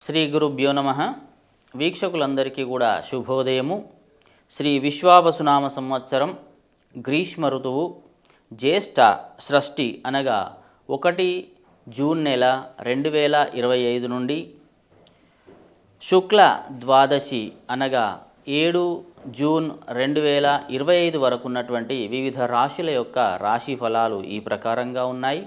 శ్రీ గురుభ్యో నమ. వీక్షకులందరికీ కూడా శుభోదయము. శ్రీ విశ్వావసునామ సంవత్సరం గ్రీష్మ ఋతువు జ్యేష్ఠ షష్ఠి అనగా 1 జూన్ నెల 2025 నుండి శుక్ల ద్వాదశి అనగా 7 జూన్ 2025 వరకు ఉన్నటువంటి వివిధ రాశుల యొక్క రాశి ఫలాలు ఈ ప్రకారంగా ఉన్నాయి.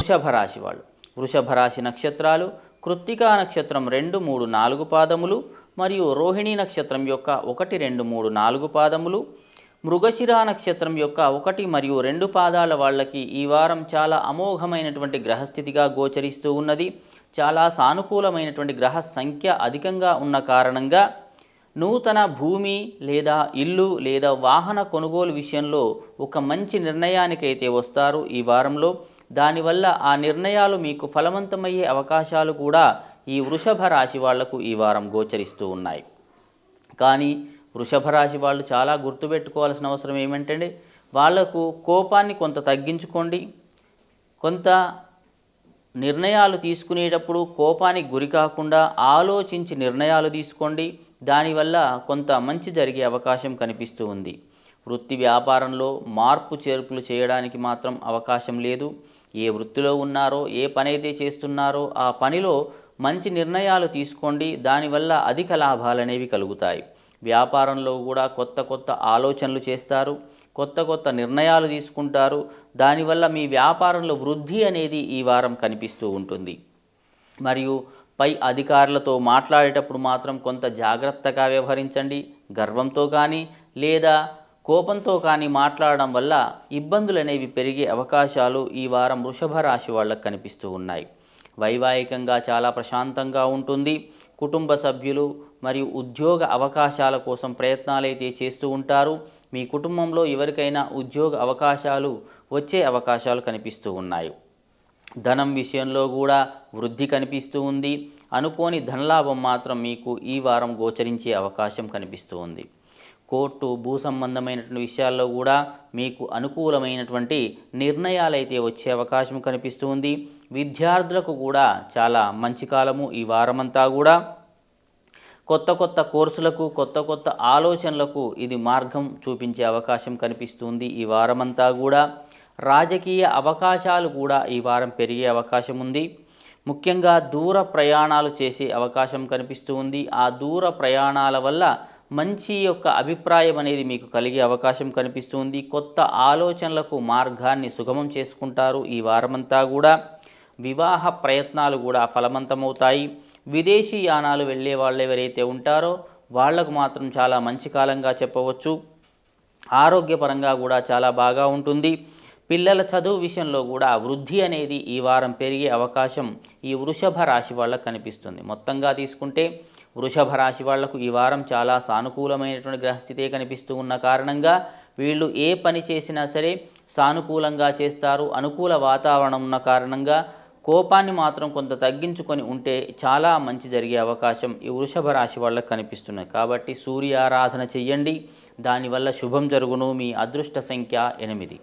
వృషభ రాశి వాళ్ళు, వృషభ రాశి నక్షత్రాలు కృత్తికా నక్షత్రం 2, 3, 4 పాదములు మరియు రోహిణీ నక్షత్రం యొక్క 1, 2, 3, 4 పాదములు, మృగశిర నక్షత్రం యొక్క 1 మరియు 2 పాదాల వాళ్ళకి ఈ వారం చాలా అమోఘమైనటువంటి గ్రహస్థితిగా గోచరిస్తూ ఉన్నది. చాలా సానుకూలమైనటువంటి గ్రహ సంఖ్య అధికంగా ఉన్న కారణంగా నూతన భూమి లేదా ఇల్లు లేదా వాహన కొనుగోలు విషయంలో ఒక మంచి నిర్ణయానికైతే వస్తారు ఈ వారంలో. దానివల్ల ఆ నిర్ణయాలు మీకు ఫలవంతమయ్యే అవకాశాలు కూడా ఈ వృషభ రాశి వాళ్లకు ఈ వారం గోచరిస్తూ ఉన్నాయి. కానీ వృషభ రాశి వాళ్ళు చాలా గుర్తుపెట్టుకోవాల్సిన అవసరం ఏమంటే, వాళ్లకు కోపాన్ని కొంత తగ్గించుకోండి. కొంత నిర్ణయాలు తీసుకునేటప్పుడు కోపానికి గురి కాకుండా ఆలోచించి నిర్ణయాలు తీసుకోండి. దానివల్ల కొంత మంచి జరిగే అవకాశం కనిపిస్తూ ఉంది. వృత్తి వ్యాపారంలో మార్పు చేర్పులు చేయడానికి మాత్రం అవకాశం లేదు. ఏ వృత్తిలో ఉన్నారో, ఏ పని అయితే చేస్తున్నారో ఆ పనిలో మంచి నిర్ణయాలు తీసుకోండి. దానివల్ల అధిక లాభాలు అనేవి కలుగుతాయి. వ్యాపారంలో కూడా కొత్త కొత్త ఆలోచనలు చేస్తారు, కొత్త కొత్త నిర్ణయాలు తీసుకుంటారు. దానివల్ల మీ వ్యాపారంలో వృద్ధి అనేది ఈ వారం కనిపిస్తూ ఉంటుంది. మరియు పై అధికారులతో మాట్లాడేటప్పుడు మాత్రం కొంత జాగ్రత్తగా వ్యవహరించండి. గర్వంతో కానీ లేదా కోపంతో కానీ మాట్లాడడం వల్ల ఇబ్బందులు అనేవి పెరిగే అవకాశాలు ఈ వారం వృషభ రాశి వాళ్ళకు కనిపిస్తూ ఉన్నాయి. వైవాహికంగా చాలా ప్రశాంతంగా ఉంటుంది. కుటుంబ సభ్యులు మరియు ఉద్యోగ అవకాశాల కోసం ప్రయత్నాలైతే చేస్తూ ఉంటారు. మీ కుటుంబంలో ఎవరికైనా ఉద్యోగ అవకాశాలు వచ్చే అవకాశాలు కనిపిస్తూ ఉన్నాయి. ధనం విషయంలో కూడా వృద్ధి కనిపిస్తూ ఉంది. అనుకోని ధనలాభం మాత్రం మీకు ఈ వారం గోచరించే అవకాశం కనిపిస్తూ ఉంది. కోర్టు, భూ సంబంధమైనటువంటి విషయాల్లో కూడా మీకు అనుకూలమైనటువంటి నిర్ణయాలైతే వచ్చే అవకాశం కనిపిస్తూ ఉంది. విద్యార్థులకు కూడా చాలా మంచి కాలము ఈ వారమంతా కూడా. కొత్త కొత్త కోర్సులకు, కొత్త కొత్త ఆలోచనలకు ఇది మార్గం చూపించే అవకాశం కనిపిస్తుంది ఈ వారమంతా కూడా. రాజకీయ అవకాశాలు కూడా ఈ వారం పెరిగే అవకాశం ఉంది. ముఖ్యంగా దూర ప్రయాణాలు చేసే అవకాశం కనిపిస్తూ ఉంది. ఆ దూర ప్రయాణాల వల్ల మంచి యొక్క అభిప్రాయం అనేది మీకు కలిగే అవకాశం కనిపిస్తుంది. కొత్త ఆలోచనలకు మార్గాన్ని సుగమం చేసుకుంటారు ఈ వారమంతా కూడా. వివాహ ప్రయత్నాలు కూడా ఫలవంతమవుతాయి. విదేశీ యానాలు వెళ్ళే వాళ్ళు ఎవరైతే ఉంటారో వాళ్లకు మాత్రం చాలా మంచి కాలంగా చెప్పవచ్చు. ఆరోగ్యపరంగా కూడా చాలా బాగా ఉంటుంది. పిల్లల చదువు విషయంలో కూడా వృద్ధి అనేది ఈ వారం పెరిగే అవకాశం ఈ వృషభ రాశి వాళ్ళకు కనిపిస్తుంది. మొత్తంగా తీసుకుంటే వృషభ రాశి వాళ్లకు ఈ వారం చాలా సానుకూలమైనటువంటి గ్రహస్థితే కనిపిస్తూ ఉన్న కారణంగా వీళ్ళు ఏ పని చేసినా సరే సానుకూలంగా చేస్తారు. అనుకూల వాతావరణం ఉన్న కారణంగా కోపాన్ని మాత్రం కొంత తగ్గించుకొని ఉంటే చాలా మంచి జరిగే అవకాశం ఈ వృషభ రాశి వాళ్ళకు కనిపిస్తున్నాయి. కాబట్టి సూర్య ఆరాధన చెయ్యండి, దానివల్ల శుభం జరుగును. మీ అదృష్ట సంఖ్య 8.